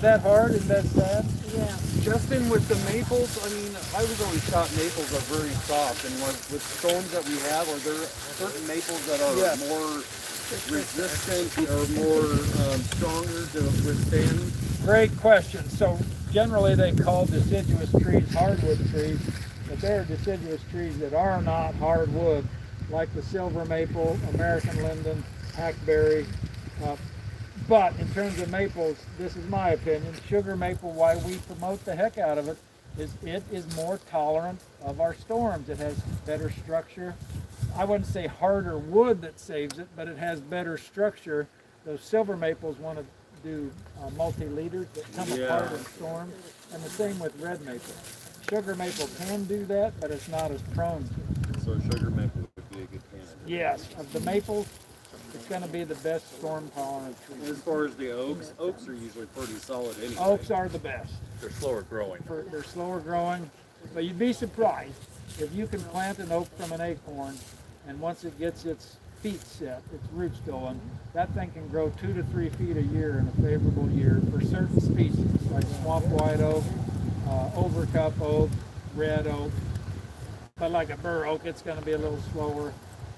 that hard? Is that sad? Yeah. Justin, with the maples, I mean, I was always taught maples are very soft, and with storms that we have, are there certain maples that are more resistant or more stronger to withstand? Great question. So generally they call deciduous trees hardwood trees, but there are deciduous trees that are not hardwood, like the silver maple, American linden, hackberry. But in terms of maples, this is my opinion, sugar maple, why we promote the heck out of it, is it is more tolerant of our storms. It has better structure. I wouldn't say harder wood that saves it, but it has better structure. Those silver maples want to do multi-leaders that come apart in storms, and the same with red maple. Sugar maple can do that, but it's not as prone to it. So sugar maple would be a good candidate. Yes, of the maples, it's going to be the best storm tolerant tree. As far as the oaks, oaks are usually pretty solid anyway. Oaks are the best. They're slower growing. They're slower growing, but you'd be surprised if you can plant an oak from an acorn, and once it gets its feet set, its roots going, that thing can grow 2 to 3 feet a year in a favorable year for certain species, like swamp white oak, overcup oak, red oak. But like a bur oak, it's going to be a little slower.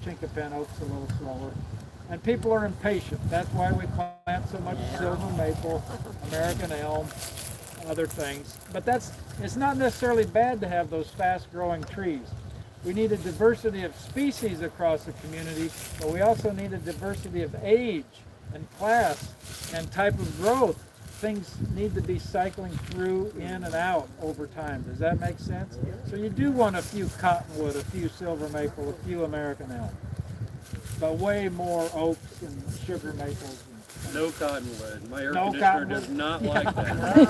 Chinquapin oak's a little slower. And people are impatient. That's why we plant so much silver maple, American elm, other things. But it's not necessarily bad to have those fast-growing trees. We need a diversity of species across the community, but we also need a diversity of age and class and type of growth. Things need to be cycling through, in and out over time. Does that make sense? So you do want a few cottonwood, a few silver maple, a few American elm, but way more oaks and sugar maples. No cottonwood. My air No conditioner cottonwood. does not like that.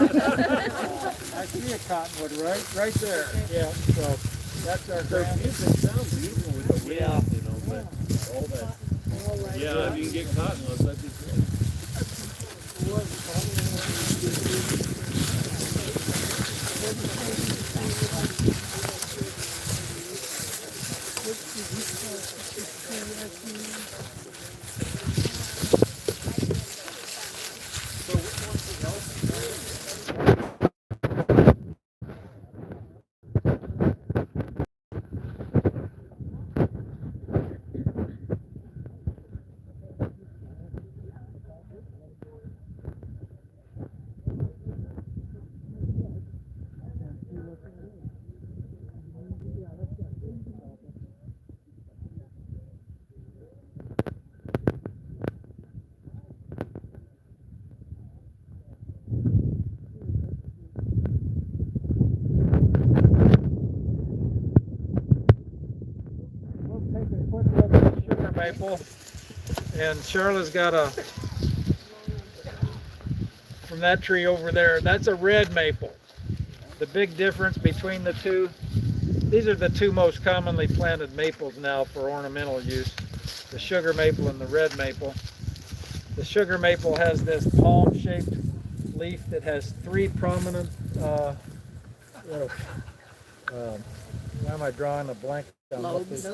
I see a cottonwood right there. Yeah, so that's our Their music sounds beautiful with the wind, you know, but all that. Yeah, if you can get cottonwoods, that'd be great. Maple, and Charlotte's got a, from that tree over there, that's a red maple. The big difference between the two, these are the two most commonly planted maples now for ornamental use, the sugar maple and the red maple. The sugar maple has this palm-shaped leaf that has 3 prominent, why am I drawing a blank? Lobes.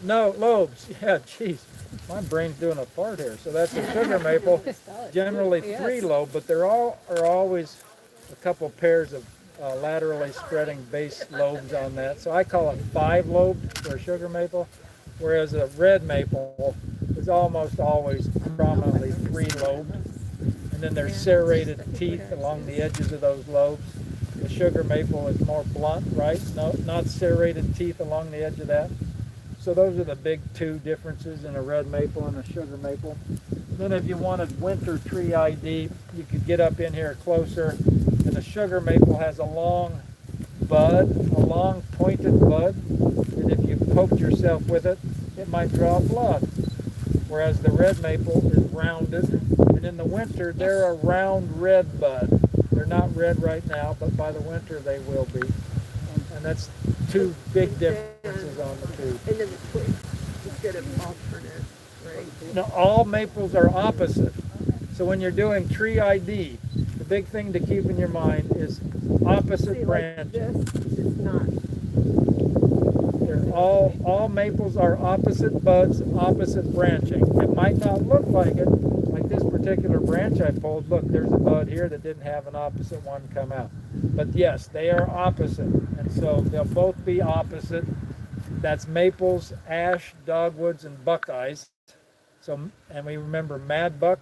No, lobes. Yeah, geez. My brain's doing a fart here. So that's a sugar maple, generally 3 lobe, but there are always a couple pairs of laterally spreading base lobes on that. So I call it 5 lobed for a sugar maple, whereas a red maple is almost always prominently 3 lobed. And then there's serrated teeth along the edges of those lobes. The sugar maple is more blunt, right? No, not serrated teeth along the edge of that. So those are the big 2 differences in a red maple and a sugar maple. Then if you wanted winter tree ID, you could get up in here closer. And the sugar maple has a long bud, a long pointed bud. And if you poked yourself with it, it might draw blood. Whereas the red maple is rounded. And in the winter, they're a round red bud. They're not red right now, but by the winter they will be. And that's 2 big differences on the 2. And then the twig, instead of alternate, right? Now, all maples are opposite. So when you're doing tree ID, the big thing to keep in your mind is opposite See, branches. like this is not. All maples are opposite buds, opposite branching. It might not look like it, like this particular particular branch I pulled, look, there's a bud here that didn't have an opposite one come out. But yes, they are opposite, and so they'll both be opposite. That's maples, ash, dogwoods, and buckeyes. So, and we remember mad buck,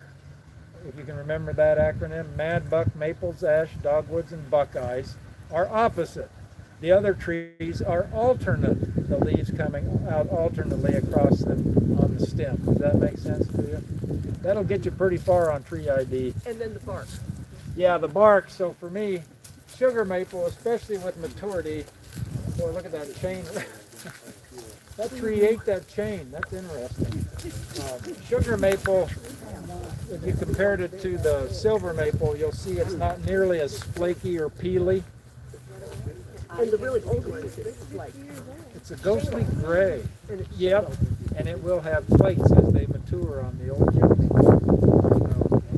if you can remember that acronym, mad buck, maples, ash, dogwoods, and buckeyes are opposite. The other trees are alternate, the leaves coming out alternately across them on the stem. Does that make sense to you? That'll get you pretty far on tree ID. And then the bark. Yeah, the bark. So for me, sugar maple, especially with maturity, boy, look at that chain. That tree ate that chain. That's interesting. Sugar maple, if you compared it to the silver maple, you'll see it's not nearly as flaky or peely. And the really old ones, it's like, It's a ghostly gray. and it's Yep, and it will have plates as they mature on the old trees.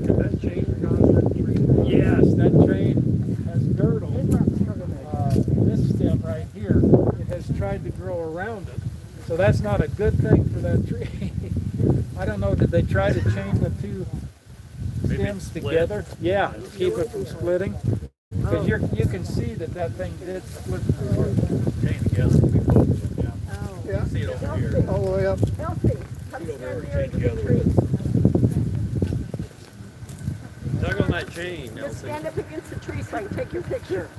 Can that chain cause that tree? Yes, that chain has girdle. This stem right here, it has tried to grow around it. So that's not a good thing for that tree. I don't know, did they try to chain the two stems together? Yeah, to keep it from splitting. Because you can see that thing did split through. Chain together. We both, yeah. Oh. You see it over here. All the way up. Healthy. Come See it over there, stand there chain and get the together. trees. Tug on that chain, Just Nelson. stand up against the tree so I can take your picture.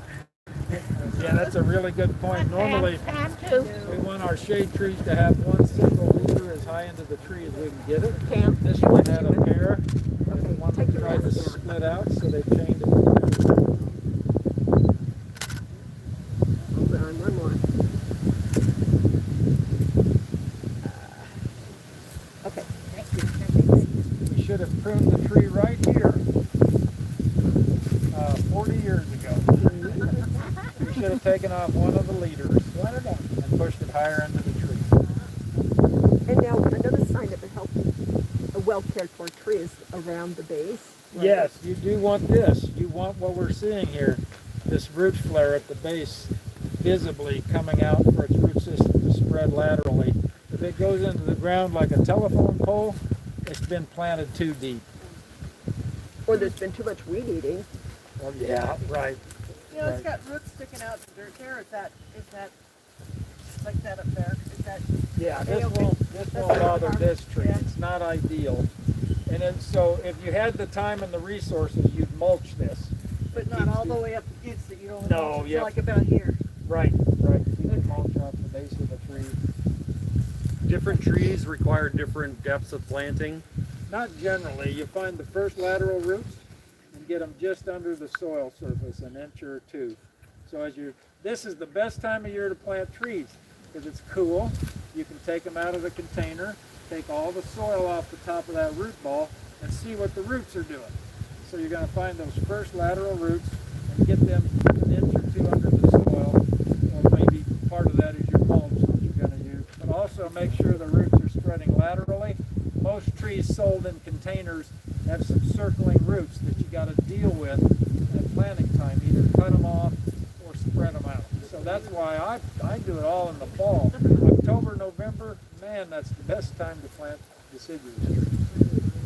Yeah, that's a really good point. Normally, Pam too. we want our shade trees to have one single leader as high into the tree as we can get it. Pam. This one had a pair, and Okay, one take your tried to glasses. split out, so they chained it together. Hold on, one more. Okay. We should have pruned the tree right here 40 years ago. We should have taken off one of the leaders and pushed it higher into the tree. And now another sign of a well cared for tree is around the base. Right? Yes, you do want this. You want what we're seeing here, this root flare at the base visibly coming out for its root system to spread laterally. If it goes into the ground like a telephone pole, it's been planted too deep. Or there's been too much weed eating. Well, yeah, right. You know, it's got roots sticking out the dirt there. Is that like that up there? Is that Yeah, Okay, this okay. won't bother this tree. Yeah. It's not ideal. And then, so if you had the time and the resources, you'd mulch this. but not all the way up against it? You don't. No, It's yep. like about here. Right, right. You can mulch off the base of the tree. Different trees require different depths of planting. Not generally. You find the first lateral roots and get them just under the soil surface, an inch or two. So this is the best time of year to plant trees because it's cool. You can take them out of the container, take all the soil off the top of that root ball, and see what the roots are doing. So you're going to find those first lateral roots and get them an inch or two under the soil, or maybe part of that is your mulch that you're going to use. But also make sure the roots are spreading laterally. Most trees sold in containers have some circling roots that you got to deal with at planting time. Either cut them off or spread them out. So that's why I do it all in the fall. October, November, man, that's the best time to plant deciduous trees.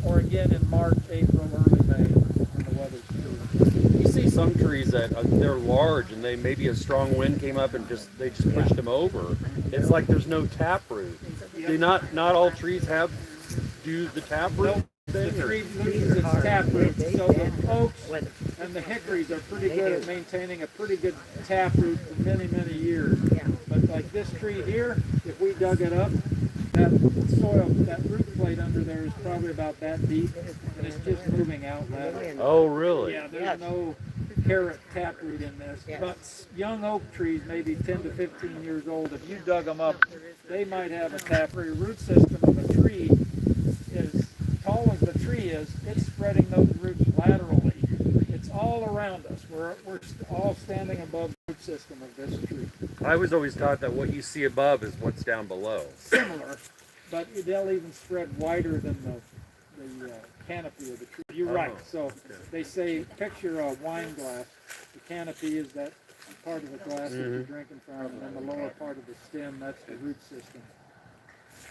Or again in March, April, early May when the weather's cool. You see some trees that they're large and they maybe a strong wind came up and they just pushed them over. It's like there's no taproot. Do not all trees do the taproot The thing? tree loses its taproot, so the oaks and the hickories are pretty good at maintaining a pretty good taproot for many, many years. But like this tree here, if we dug it up, that soil, that root plate under there is probably about that deep, and it's just moving out laterally. Oh, really? Yeah, there's no carrot taproot in this. But young oak trees, maybe 10 to 15 years old, if you dug them up, they might have a taproot. Root system of a tree is tall as the tree is, it's spreading those roots laterally. It's all around us. We're all standing above the root system of this tree. I was always taught that what you see above is what's down below. Similar, but they'll even spread wider than the canopy of the tree. You're right. So they say, picture a wine glass. The canopy is that part of the glass that you're drinking from, and then the lower part of the stem, that's the root system.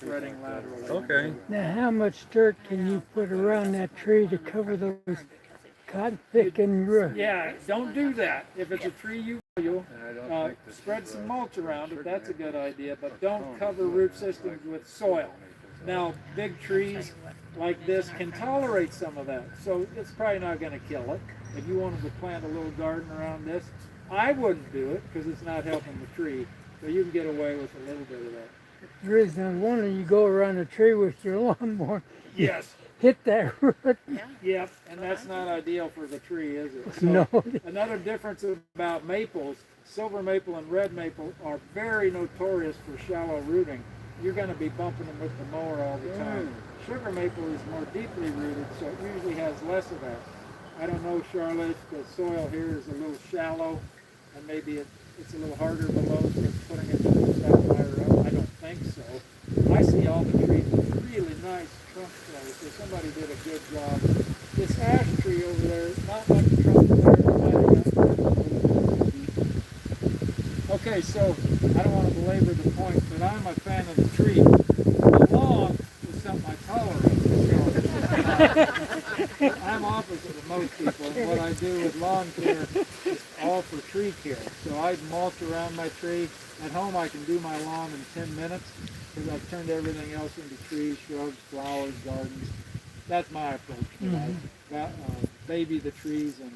spreading laterally. Okay. Now, how much dirt can you put around that tree to cover those cotton thickened roots? Yeah, don't do that. If it's a tree you value, spread some mulch around it. That's a good idea, but don't cover root systems with soil. Now, big trees like this can tolerate some of that, so it's probably not going to kill it. If you wanted to plant a little garden around this, I wouldn't do it because it's not helping the tree, so you can get away with a little bit of that. The reason I wonder, you go around a tree with your lawnmower, Yes. hit that root. Yep, and that's not ideal for the tree, is it? So No. another difference about maples, silver maple and red maple are very notorious for shallow rooting. You're going to be bumping them with the mower all the time. Sugar maple is more deeply rooted, so it usually has less of that. I don't know, Charlotte, the soil here is a little shallow, and maybe it's a little harder below, so it's putting its roots out higher up. I don't think so. I see all the trees with really nice trunk flow, so somebody did a good job. This ash tree over there, not much trunk there. Okay, so I don't want to belabor the point, but I'm a fan of the tree. The lawn is something I tolerate. So I'm opposite of most people, and what I do with lawn care is all for tree care. So I mulch around my tree. At home I can do my lawn in 10 minutes because I've turned everything else into trees, shrubs, flowers, gardens. That's my approach to life. Baby the trees and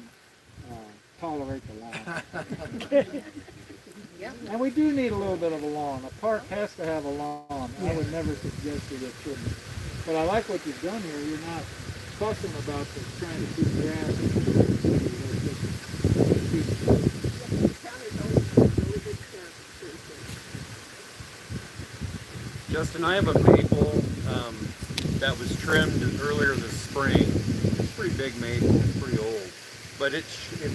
tolerate the lawn. And we do need a little bit of a lawn. A park has to have a lawn. I would never suggest that it shouldn't. But I like what you've done here. You're not fussing about trying to keep grass. Justin, I have a maple that was trimmed earlier this spring. It's a pretty big maple, it's pretty old. But it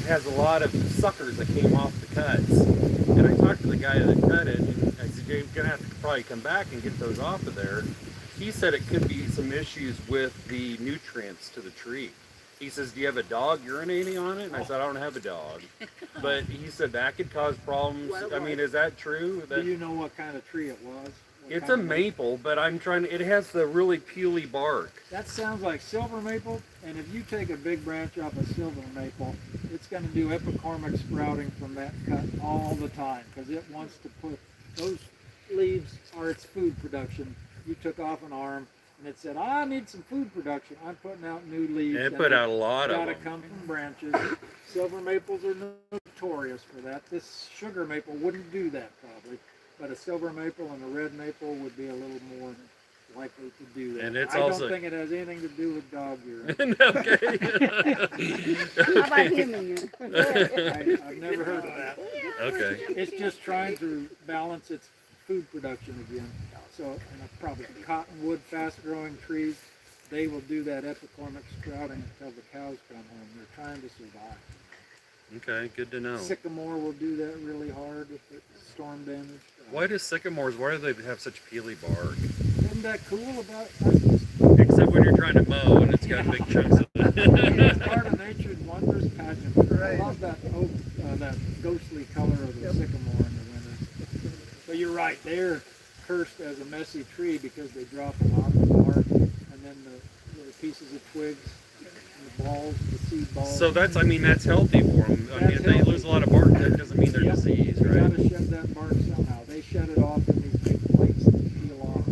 has a lot of suckers that came off the cuts. And I talked to the guy that cut it, and I said, you're going to have to probably come back and get those off of there. He said it could be some issues with the nutrients to the tree. He says, do you have a dog urinating on it? And I said, I don't have a dog. But he said that could cause problems. I mean, is that true? Do you know what kind of tree it was? It's a maple, but I'm trying to, it has the really peely bark. That sounds like silver maple, and if you take a big branch off a silver maple, it's going to do epicormic sprouting from that cut all the time because it wants to put, those leaves are its food production. You took off an arm and it said, I need some food production. I'm putting out new leaves. And it put out a lot of them. Got to come from branches. Silver maples are notorious for that. This sugar maple wouldn't do that probably. But a silver maple and a red maple would be a little more likely to do that. And it's I also... don't think it has anything to do with dog urine. Okay. How about human urine? I've never heard of that. Okay. It's just trying to balance its food production again. So, and probably cottonwood, fast-growing trees, they will do that epicormic sprouting until the cows come home. They're trying to survive. Okay, good to know. Sycamore will do that really hard if it's storm damage. Why do sycamores, why do they have such peely bark? Isn't that cool about us? Except when you're trying to mow and it's got big chunks of it. It's part of nature's wondrous pageant. I love that oak, that ghostly color of the sycamore in the winter. But you're right, they're cursed as a messy tree because they drop a lot of bark and then the pieces of twigs and the balls, the seed balls. So that's, I mean, that's healthy for them. I mean, if they lose a lot of bark, that doesn't mean they're diseased, You right? gotta shed that bark somehow. They shed it off in these big plates that peel off.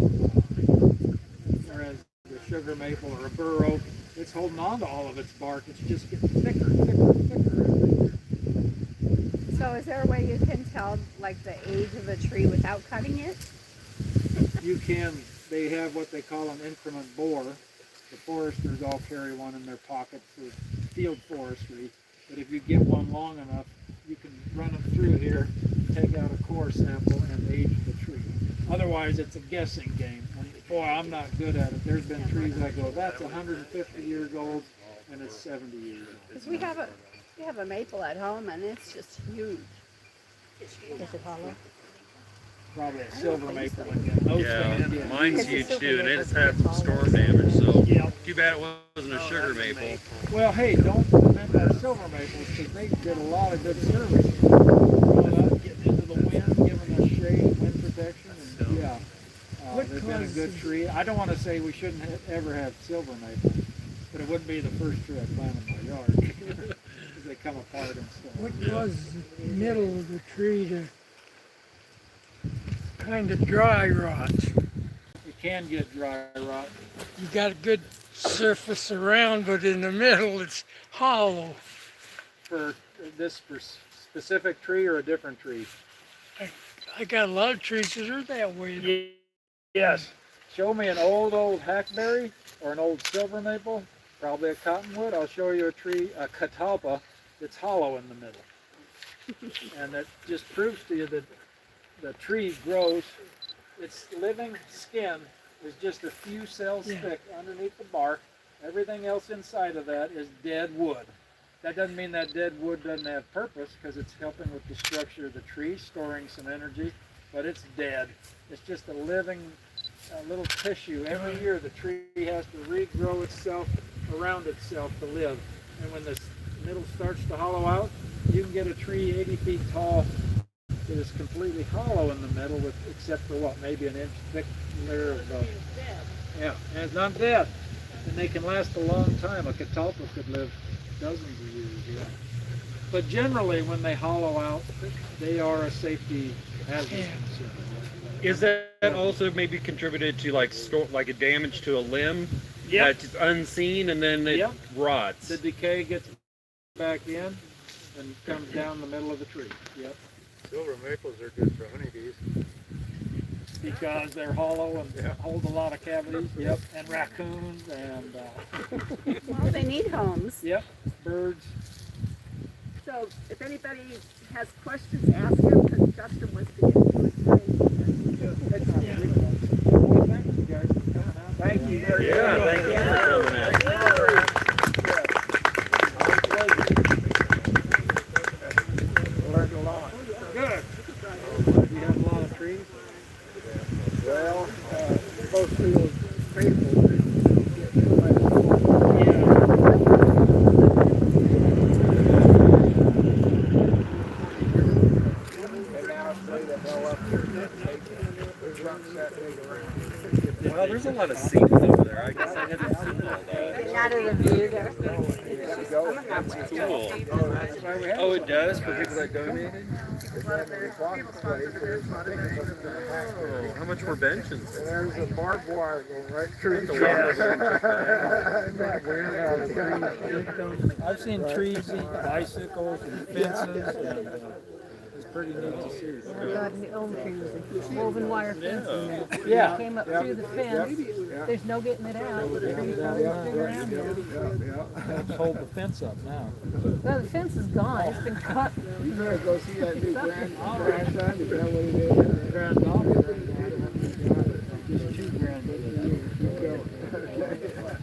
Whereas the sugar maple or a bur oak, it's holding on to all of its bark. It's just getting thicker, thicker, thicker. So is there a way you can tell like the age of a tree without cutting it? You can, they have what they call an increment bore. The foresters all carry one in their pocket for field forestry. But if you get one long enough, you can run them through here, take out a core sample and age the tree. Otherwise, it's a guessing game. And boy, I'm not good at it. There's been trees I go, that's 150 years old, and it's 70 years old. Because we have a maple at home and it's just huge. Is it hollow? Probably a silver maple again. Those Yeah, things get mine's huge too, and it's had some storm damage, so too bad it wasn't a sugar maple. Well, hey, don't lament our silver maples because they did a lot of good service. Getting into the wind, giving us shade, wind protection, and yeah. They've been a good tree. I don't want to say we shouldn't ever have silver maple, but it wouldn't be the first tree I planted in my yard because they come apart and stuff. What causes the middle of the tree to kind of dry rot? It can get dry rot. You got a good surface around, but in the middle it's hollow. For this specific tree or a different tree? I got a lot of trees that are that way. Yes. Show me an old hackberry or an old silver maple, probably a cottonwood. I'll show you a tree, a catalpa, that's hollow in the middle. And that just proves to you that the tree grows, its living skin is just a few cells thick underneath the bark. Everything else inside of that is dead wood. That doesn't mean that dead wood doesn't have purpose, because it's helping with the structure of the tree, storing some energy, but it's dead. It's just a living little tissue. Every year the tree has to regrow itself around itself to live. And when the middle starts to hollow out, you can get a tree 80 feet tall that is completely hollow in the middle, with except for what, maybe an inch thick layer of yeah, and it's not dead. And they can last a long time. A catalpa could live dozens of years, yeah. But generally, when they hollow out, they are a safety hazard. Is that also maybe contributed to like a damage to a limb that's unseen and then it rots? The decay gets back in and comes down the middle of the tree. Yep. Silver maples are good for honeybees. Because they're hollow and hold a lot of cavities. Yep. And raccoons and Well, they need homes. yep, birds. So if anybody has questions, ask him, because Justin wants to get to his Well, thank you guys for coming out. Thank you very much. Yeah, thank you for coming out. Learned a lot. Good. You have a lot of trees? Well, most people faithful. Well, there's a lot of seeds over there. I guess I haven't seen all that. Not in the view there. Cool. Oh, it does for people that donated? Oh, how much were benches? There's a barbed wire going right through the I've seen trees eat bicycles and fences, and it's pretty neat to see. God, the elm tree was a woven wire fence in there. Yeah. It came up through the fence. There's no getting it out. The tree's holding the thing around there. Helps hold the fence up now. Well, the fence is gone. It's been cut. You better go see that new grandson. Is that what it is? Granddaughter. Just two granddaughters.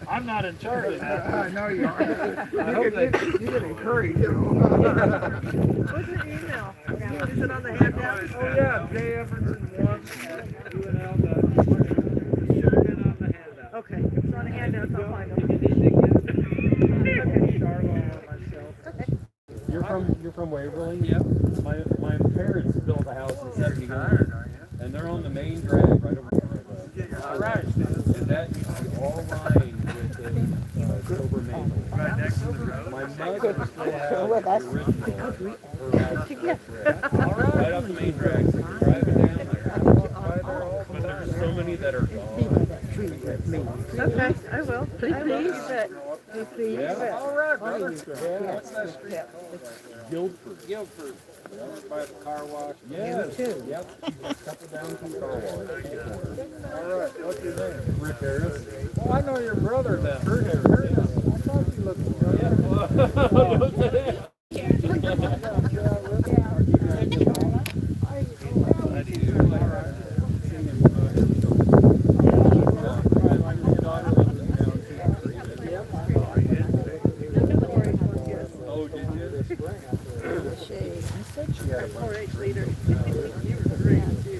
I'm not in charge of that. I know you are. I hope they. You can encourage them. What's your email? Is it on the handout? Oh yeah, J. Everson 1, UNL. Should have been on the handout. Okay, it's on the handout, I'll find If them. you need to get Charlotte or myself. You're from Waverly? Yep. My parents built a house in 79, and they're on the main drag right over there. All right. And that used to be all lined with silver maple. Right next to the road. My mother still has the original. Her house All right. right off the main drag, so you can drive it down there. But there's so many that are gone. Okay, I will. Please. Yeah. All right, brother. What's that street called? Guildford. Guildford. By the car wash. Yes. Yep. Couple down from the car wash. All right. What's your name? Rick Harris. Oh, I know your brother then. Kurt Harris. I thought you looked familiar. Oh, did you? 4-H leader. You were great too.